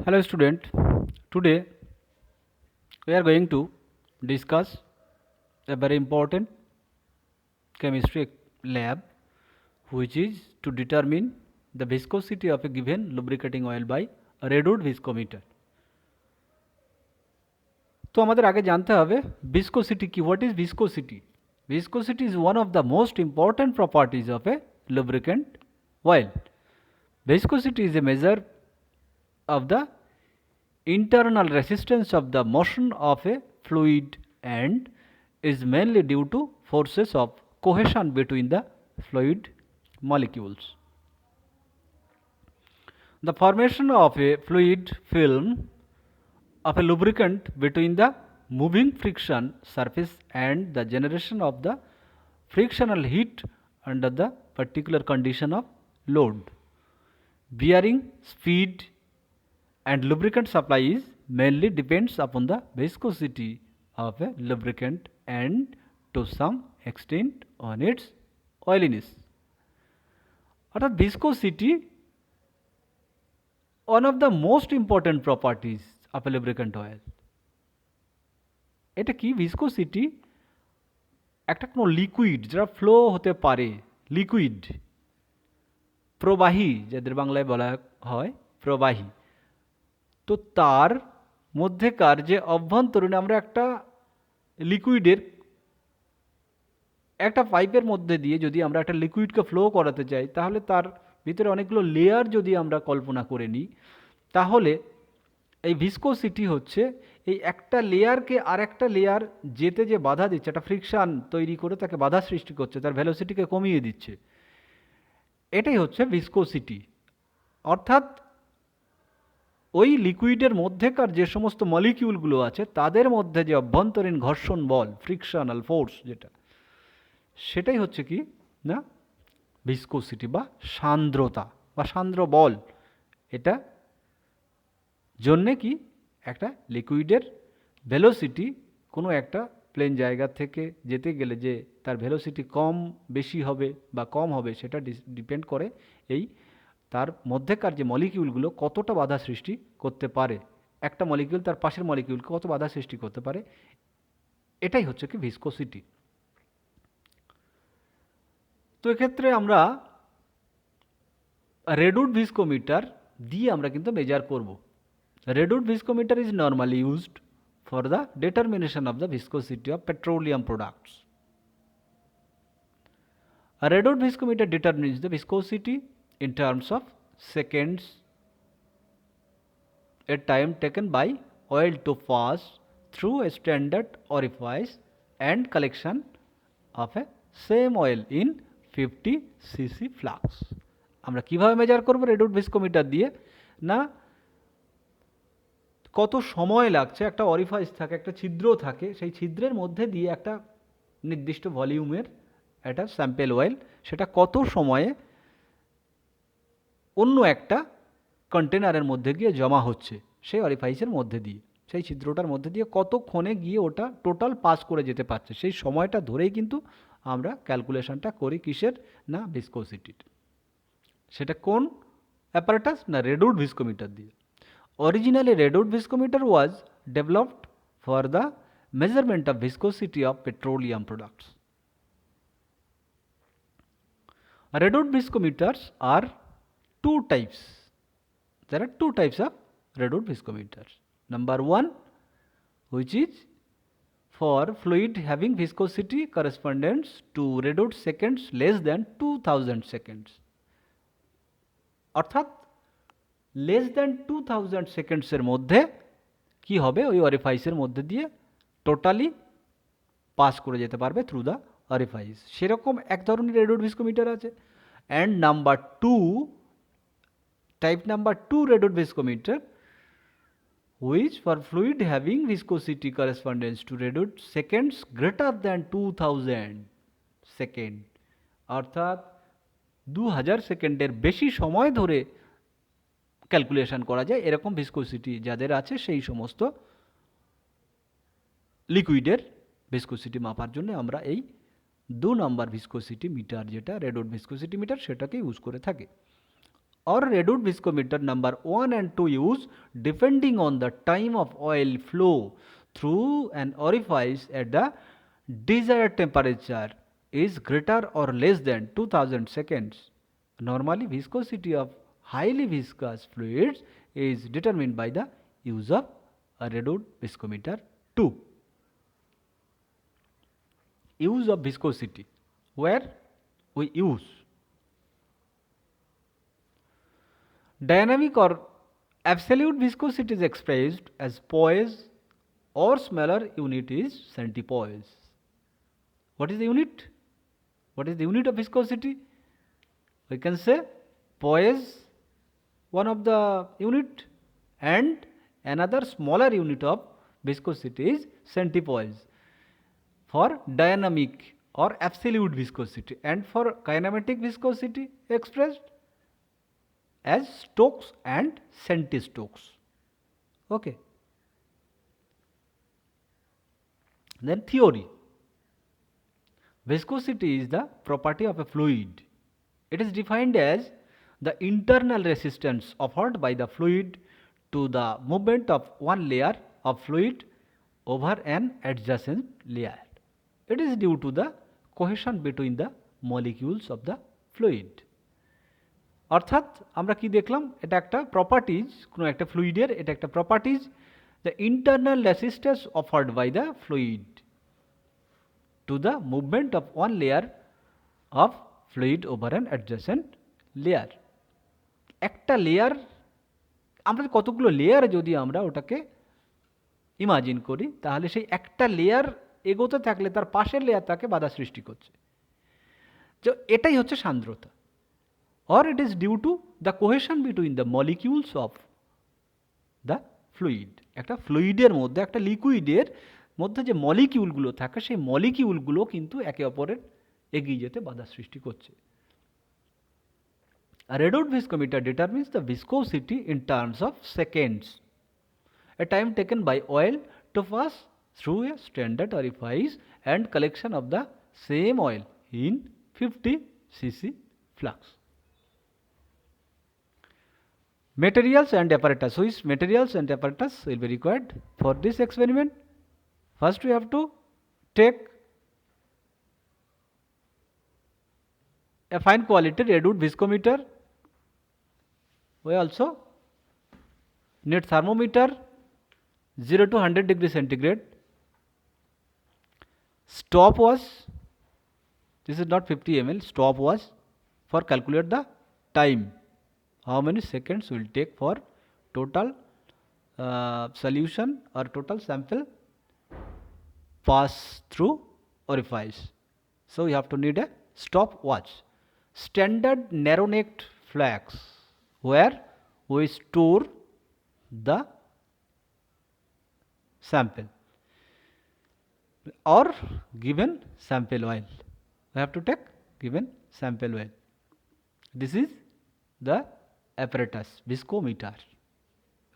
Hello student, today we are going to discuss a very important chemistry lab which is to determine the viscosity of a given lubricating oil by a Redwood viscometer. তো আমাদের আগে জানতে হবে viscosity কি, what is viscosity? Viscosity is one of the most important properties of a lubricant oil. Viscosity is a measure of the internal resistance of the motion of a fluid and is mainly due to forces of cohesion between the fluid molecules. The formation of a fluid film of a lubricant between the moving friction surface and the generation of the frictional heat under the particular condition of load, bearing, speed and lubricant supply is mainly depends upon the viscosity of a lubricant and to some extent on its oiliness. অর্থাৎ viscosity one of the most important properties of a lubricant oil. এটা কি viscosity একটা কোনো liquid যেটা flow হতে পারে, liquid প্রবাহী যাদের বাংলায় বলা হয় প্রবাহী, তো তার মধ্যেকার যে অভ্যন্তরীণ আমরা একটা লিকুইডের একটা পাইপের মধ্যে দিয়ে যদি আমরা একটা লিকুইডকে ফ্লো করাতে চাই তাহলে তার ভিতরে অনেকগুলো লেয়ার যদি আমরা কল্পনা করে নিই তাহলে এই ভিসকোসিটি হচ্ছে এই একটা লেয়ারকে আর একটা লেয়ার যেতে যে বাধা দিচ্ছে, একটা ফ্রিকশান তৈরি করে তাকে বাধা সৃষ্টি করছে, তার ভেলোসিটিকে কমিয়ে দিচ্ছে, এটাই হচ্ছে ভিসকোসিটি। অর্থাৎ ওই লিকুইডের মধ্যেকার যে সমস্ত মলিকিউলগুলো আছে তাদের মধ্যে যে অভ্যন্তরীণ ঘর্ষণ বল, ফ্রিকশনাল ফোর্স যেটা, সেটাই হচ্ছে কি না ভিসকোসিটি বা সান্দ্রতা বা সান্দ্র বল। এটা জন্যে কি একটা লিকুইডের ভেলোসিটি কোনো একটা প্লেন জায়গা থেকে যেতে গেলে যে তার ভেলোসিটি কম বেশি হবে বা কম হবে সেটা ডিপেন্ড করে এই তার মধ্যেকার যে মলিকিউলগুলো কতটা বাধা সৃষ্টি করতে পারে, একটা মলিকিউল তার পাশের মলিকিউলকে কত বাধা সৃষ্টি করতে পারে, এটাই হচ্ছে কি ভিসকোসিটি। তো এক্ষেত্রে আমরা রেডউড ভিসকোমিটার দিয়ে আমরা কিন্তু মেজার করব। Redwood viscometer is normally used for the determination of the viscosity of petroleum products. A Redwood viscometer determines the viscosity in terms of seconds, a time taken by oil to pass through a standard orifice and collection of a same oil in 50 cc flux. আমরা কিভাবে measure করব Redwood viscometer দিয়ে না, কত সময় লাগছে, একটা অরিফাইস থাকে, একটা ছিদ্র থাকে, সেই ছিদ্রের মধ্যে দিয়ে একটা নির্দিষ্ট ভলিউমের একটা স্যাম্পেল অয়েল সেটা কত সময়ে অন্য একটা কন্টেনারের মধ্যে গিয়ে জমা হচ্ছে সেই অরিফাইসের মধ্যে দিয়ে, সেই ছিদ্রটার মধ্যে দিয়ে কতক্ষণে গিয়ে ওটা টোটাল পাস করে যেতে পারছে, সেই সময়টা ধরেই কিন্তু আমরা ক্যালকুলেশনটা করি কিসের না ভিসকোসিটির। সেটা কোন অ্যাপারেটাস না রেডউড ভিসকোমিটার দিয়ে। Originally, Redwood viscometer was developed for the measurement of viscosity of petroleum products. Redwood viscometers are two types. There are two types of Redwood viscometers. Number one, which is for fluid having viscosity correspondence to Redwood seconds less than 2000 seconds. অর্থাৎ less than 2000 সেকেন্ডসের মধ্যে কি হবে, ওই অরিফাইসের মধ্যে দিয়ে totally pass করে যেতে পারবে থ্রু দ্য অরিফাইস, সেরকম এক ধরনের রেডউড ভিসকোমিটার আছে। And number two, type number two Redwood viscometer which for fluid having viscosity correspondence to Redwood seconds greater than 2000 second, অর্থাৎ 2000 সেকেন্ডের বেশি সময় ধরে ক্যালকুলেশন করা যায় এরকম ভিসকোসিটি যাদের আছে সেই সমস্ত লিকুইডের ভিসকোসিটি মাপার জন্য আমরা এই 2 নম্বর ভিসকোসিটি মিটার যেটা রেডউড ভিসকোসিটি মিটার সেটাকে ইউজ করে থাকি। or reduced viscometer number 1 and 2 use depending on the time of oil flow through an orifice at the desired temperature is greater or less than 2000 seconds. Normally, viscosity of highly viscous fluids is determined by the use of a reduced viscometer 2. Use of viscosity, where we use dynamic or absolute viscosity is expressed as poise, or smaller unit is centipoise. What is the unit? What is the unit of viscosity? We can say poise, one of the unit, and another smaller unit of viscosity is centipoise for dynamic or absolute viscosity, and for kinematic viscosity expressed as Stokes and centi-Stokes. Okay. Then theory. Viscosity is the property of a fluid. It is defined as the internal resistance offered by the fluid to the movement of one layer of fluid over an adjacent layer. It is due to the cohesion between the molecules of the fluid. অর্থাৎ আমরা কি দেখলাম, এটা একটা properties, কোনো একটা ফ্লুইডের এটা একটা properties, the internal resistance offered by the fluid to the movement of one layer of fluid over an adjacent layer. একটা লেয়ার, আমরা কতগুলো লেয়ার যদি আমরা ওটাকে ইমাজিন করি, তাহলে সেই একটা লেয়ার এগোতে থাকলে তার পাশের লেয়ার তাকে বাধা সৃষ্টি করছে। তো এটাই হচ্ছে সান্দ্রতা, or it is due to the cohesion between the molecules of the fluid. একটা ফ্লুইডের মধ্যে, একটা লিকুইডের মধ্যে যে মলিকিউলগুলো থাকে, সেই মলিকিউলগুলো কিন্তু একে অপরের এগিয়ে যেতে বাধা সৃষ্টি করছে। A reduced viscometer determines the viscosity in terms of seconds, a time taken by oil to pass through a standard orifice and collection of the same oil in 50 cc flux. Materials and apparatus. Which materials and apparatus will be required for this experiment? First, we have to take a fine quality reduced viscometer. We also need thermometer 0 to 100 degree centigrade, stopwatch, this is not 50 ml, stopwatch for calculate the time, how many seconds will take for total solution or total sample pass through orifice. So you have to need a stopwatch. Standard narrow necked flask, where we store the sample or given sample oil. We have to take given sample oil. This is the apparatus, viscometer,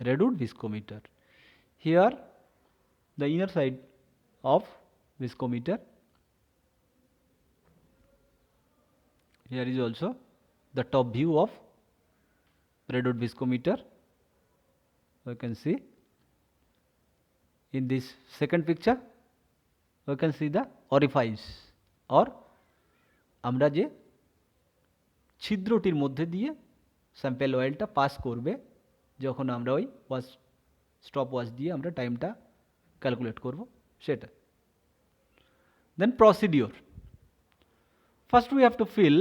reduced viscometer. Here the inner side of viscometer. Here is also the top view of reduced viscometer. We can see in this second picture, we can see the orifice, or আমরা যে ছিদ্রটির মধ্যে দিয়ে sample অয়েলটা pass করবে যখন আমরা ওই stop watch দিয়ে আমরা টাইমটা ক্যালকুলেট করব সেটা। Then procedure. First we have to fill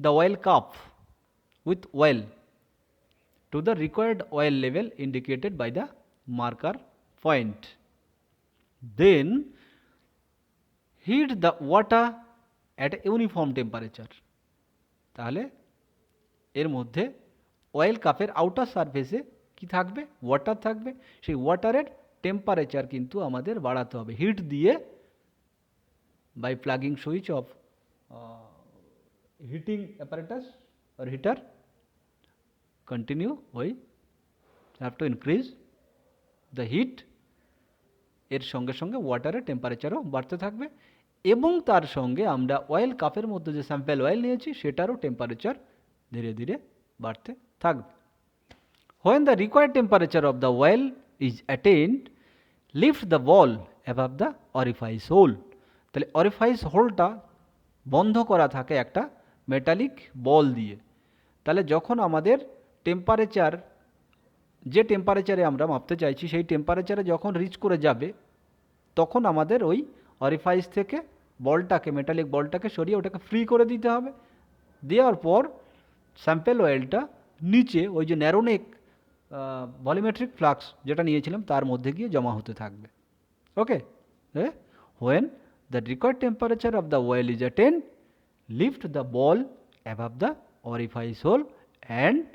the oil cup with oil to the required oil level indicated by the marker point. Then heat the water at a uniform temperature. তাহলে এর মধ্যে oil কাপের outer সারফেসে কি থাকবে, water থাকবে, সেই ওয়াটারের temperature কিন্তু আমাদের বাড়াতে হবে হিট দিয়ে, by plugging switch off heating apparatus or heater. Continue, we have to increase the heat. এর সঙ্গে সঙ্গে ওয়াটারের টেম্পারেচারও বাড়তে থাকবে, এবং তার সঙ্গে আমরা অয়েল কাপের মধ্যে যে স্যাম্পল অয়েল নিয়েছি সেটারও টেম্পারেচার ধীরে ধীরে বাড়তে থাকবে। When the required temperature of the oil is attained, lift the ball above the orifice hole. তাহলে orifice হোলটা বন্ধ করা থাকে একটা মেটালিক বল দিয়ে। তাহলে যখন আমাদের টেম্পারেচার, যে টেম্পারেচারে আমরা মাপতে চাইছি সেই টেম্পারেচারে যখন রিচ করে যাবে, তখন আমাদের ওই অরিফাইস থেকে বলটাকে, মেটালিক বলটাকে সরিয়ে ওটাকে ফ্রি করে দিতে হবে। দেওয়ার পর স্যাম্পেল অয়েলটা নিচে ওই যে ন্যারোনেক ভলিউমেট্রিক ফ্লাক্স যেটা নিয়েছিলাম তার মধ্যে গিয়ে জমা হতে থাকবে। Okay, when the required temperature of the oil is attained, lift the ball above the orifice hole and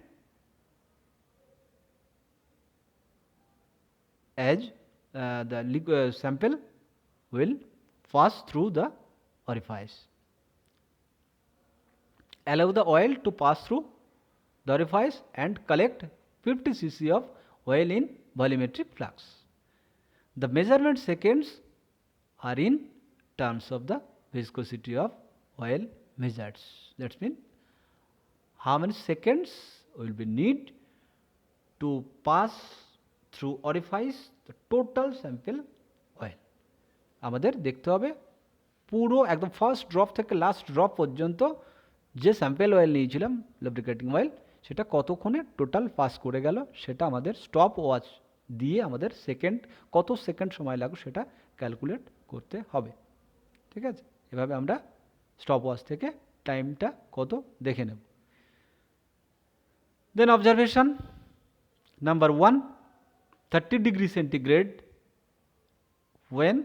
as the sample will pass through the orifice. Allow the oil to pass through the orifice and collect 50 cc of oil in volumetric flux. The measurement seconds are in terms of the viscosity of oil measured. That means how many seconds will be need to pass through orifice the total sample oil. আমাদের দেখতে হবে পুরো একদম first drop থেকে last drop পর্যন্ত যে sample oil নিয়েছিলাম lubricating oil, সেটা কতক্ষণে টোটাল পাস করে গেল, সেটা আমাদের স্টপ ওয়াচ দিয়ে আমাদের সেকেন্ড, কত সেকেন্ড সময় লাগবে সেটা ক্যালকুলেট করতে হবে। ঠিক আছে, এভাবে আমরা স্টপ ওয়াচ থেকে টাইমটা কত দেখে নেব। দেন observation number 1, 30 degree centigrade, when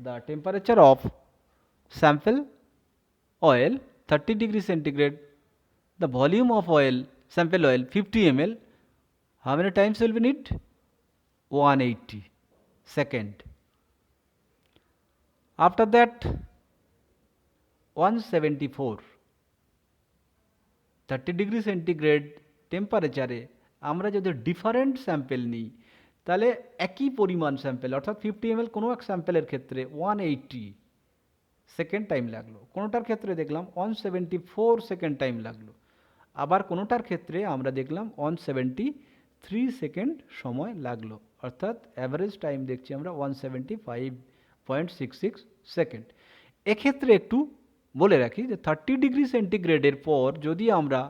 the temperature of sample oil 30 degree centigrade, the volume of oil, sample oil 50 ml, how many times will we need? 180 second. After that 174, 30 degree centigrade টেম্পারেচারে আমরা যদি different sample নিই, তাহলে একই পরিমাণ sample অর্থাৎ 50 ml কোনো এক স্যাম্পেলের ক্ষেত্রে 180 সেকেন্ড টাইম লাগলো, কোনোটার ক্ষেত্রে দেখলাম 174 সেকেন্ড টাইম লাগলো, আবার কোনোটার ক্ষেত্রে আমরা দেখলাম 173 সেকেন্ড সময় লাগলো, অর্থাৎ অ্যাভারেজ টাইম দেখছি আমরা 175.66 সেকেন্ড। এক্ষেত্রে একটু বলে রাখি যে 30 ডিগ্রি সেন্টিগ্রেডের পর যদি আমরা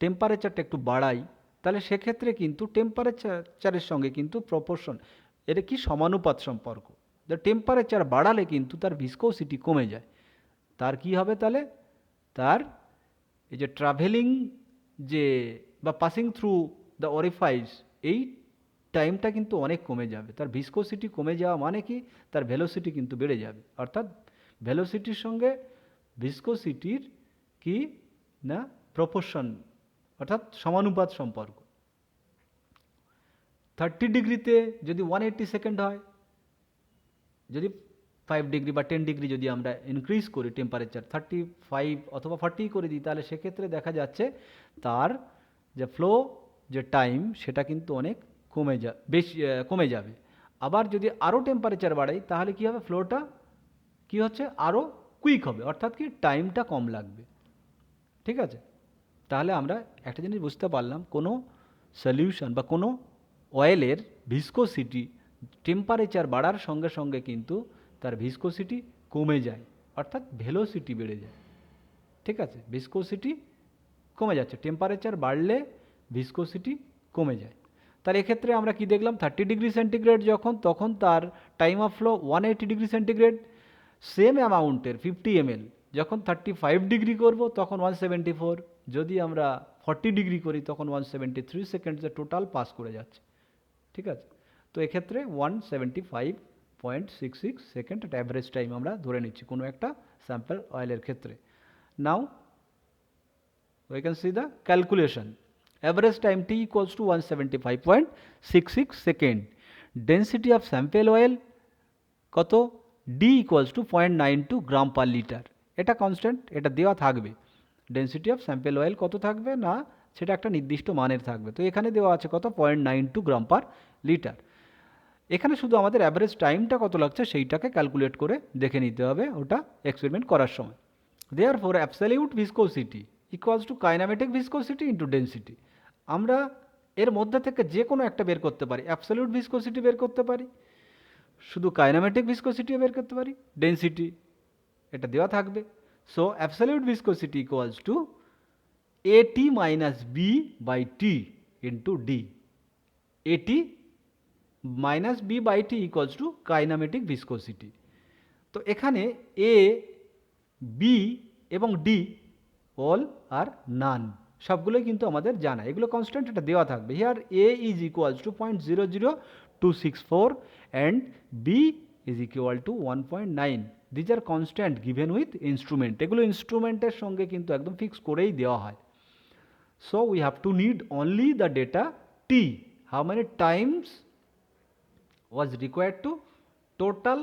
টেম্পারেচারটা একটু বাড়াই, তাহলে সেক্ষেত্রে কিন্তু টেম্পারেচারের সঙ্গে কিন্তু প্রপোর্শন, এটা কি সমানুপাত সম্পর্ক। টেম্পারেচার বাড়ালে কিন্তু তার ভিসকোসিটি কমে যায়, তার কি হবে, তাহলে তার এই যে ট্রাভেলিং যে বা পাসিং থ্রু দ্য অরিফাইস, এই টাইমটা কিন্তু অনেক কমে যাবে। তার ভিসকোসিটি কমে যাওয়া মানে কি, তার ভেলোসিটি কিন্তু বেড়ে যাবে, অর্থাৎ ভেলোসিটির সঙ্গে ভিসকোসিটির কি না প্রপোর্শন, অর্থাৎ সমানুপাত সম্পর্ক। 30 ডিগ্রিতে যদি 180 সেকেন্ড হয়, যদি 5 ডিগ্রি বা 10 ডিগ্রি যদি আমরা ইনক্রিজ করি টেম্পারেচার 35 অথবা 40 করে দিই, তাহলে সেক্ষেত্রে দেখা যাচ্ছে তার যে ফ্লো যে টাইম সেটা কিন্তু অনেক কমে যাবে। আবার যদি আরও টেম্পারেচার বাড়াই, তাহলে কি হবে, ফ্লোটা কি হচ্ছে আরও কুইক হবে, অর্থাৎ কি টাইমটা কম লাগবে। ঠিক আছে, তাহলে আমরা একটা জিনিস বুঝতে পারলাম, কোনো সলিউশন বা কোনো অয়েলের ভিসকোসিটি টেম্পারেচার বাড়ার সঙ্গে সঙ্গে কিন্তু তার ভিসকোসিটি কমে যায়, অর্থাৎ ভেলোসিটি বেড়ে যায়। ঠিক আছে, ভিসকোসিটি কমে যাচ্ছে, টেম্পারেচার বাড়লে ভিসকোসিটি কমে যায়। তার এক্ষেত্রে আমরা কি দেখলাম, 30 ডিগ্রি সেন্টিগ্রেড যখন, তখন তার time of flow 180 degree centigrade. Same অ্যামাউন্টের 50 ml যখন 35 ডিগ্রি করব তখন 174, যদি আমরা 40 ডিগ্রি করি তখন 173 সেকেন্ডসে টোটাল পাস করে যাচ্ছে। ঠিক আছে, তো এক্ষেত্রে 175.66 সেকেন্ড অ্যাভারেজ টাইম আমরা ধরে নিচ্ছি কোনো একটা স্যাম্পল অয়েলের ক্ষেত্রে। নাও we can see the calculation. Average time T equals to 175.66 second. Density of sample oil কত, D equals to 0.92 gram per litre. এটা কনস্ট্যান্ট, এটা দেওয়া থাকবে। ডেন্সিটি অফ স্যাম্পেল অয়েল কত থাকবে না, সেটা একটা নির্দিষ্ট মানের থাকবে। তো এখানে দেওয়া আছে কত, 0.92 গ্রাম পার লিটার। এখানে শুধু আমাদের অ্যাভারেজ টাইমটা কত লাগছে সেইটাকে ক্যালকুলেট করে দেখে নিতে হবে ওটা এক্সপেরিমেন্ট করার সময়। Therefore absolute viscosity equals to kinematic viscosity into density. আমরা এর মধ্যে থেকে যে কোনো একটা বের করতে পারি, অ্যাবসলিউট ভিসকোসিটি বের করতে পারি, শুধু কাইনামেটিক ভিসকোসিটিও বের করতে পারি, ডেন্সিটি এটা দেওয়া থাকবে। So absolute viscosity equals to AT minus B by T into D. AT minus B by T equals to kinematic viscosity. তো এখানে এ, বি এবং ডি অল আর নান, সবগুলোই কিন্তু আমাদের জানা, এগুলো কনস্ট্যান্ট, এটা দেওয়া থাকবে। Here A is equals to 0.00264 and B is equal to 1.9। These are constant given with instrument, এগুলো ইনস্ট্রুমেন্টের সঙ্গে কিন্তু একদম ফিক্স করেই দেওয়া হয়। So we have two need only the data T, how many Times was required to total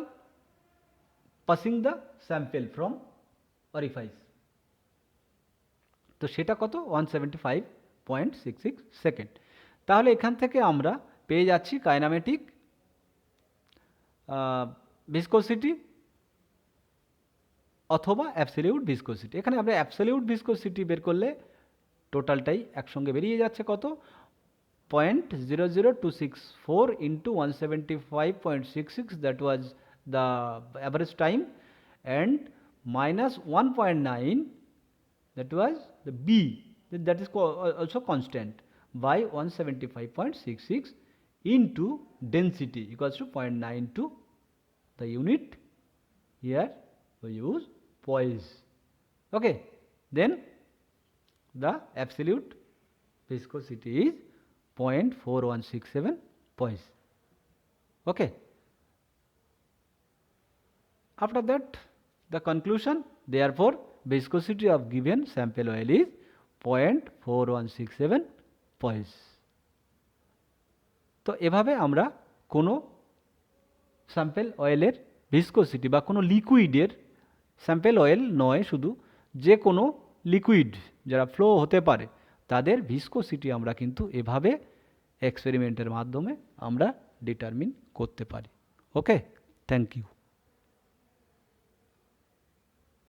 passing the sample from orifice। তো সেটা কত? 175.66 সেকেন্ড। তাহলে এখান থেকে আমরা পেয়ে যাচ্ছি কাইনামেটিক ভিসকোসিটি অথবা অ্যাবসলিউট ভিসকোসিটি। এখানে আমরা অ্যাবসলিউট ভিসকোসিটি বের করলে টোটালটাই একসঙ্গে বেরিয়ে যাচ্ছে কত? 0.00264 into 175.66, that was the average time, and minus 1.9, that was the B, that is also constant, by 175.66 into density equals to 0.92, the unit here we use poise. Okay, then the absolute viscosity is 0.4167 poise. Okay, after that the conclusion, therefore viscosity of given sample oil is 0.4167 poise. তো এভাবে আমরা কোনো sample অয়েলের viscosity বা কোনো লিকুইডের, sample oil নয় শুধু, যে কোনো লিকুইড যারা ফ্লো হতে পারে তাদের ভিসকোসিটি আমরা কিন্তু এভাবে এক্সপেরিমেন্টের মাধ্যমে আমরা ডিটারমিন করতে পারি। ওকে, থ্যাংক ইউ।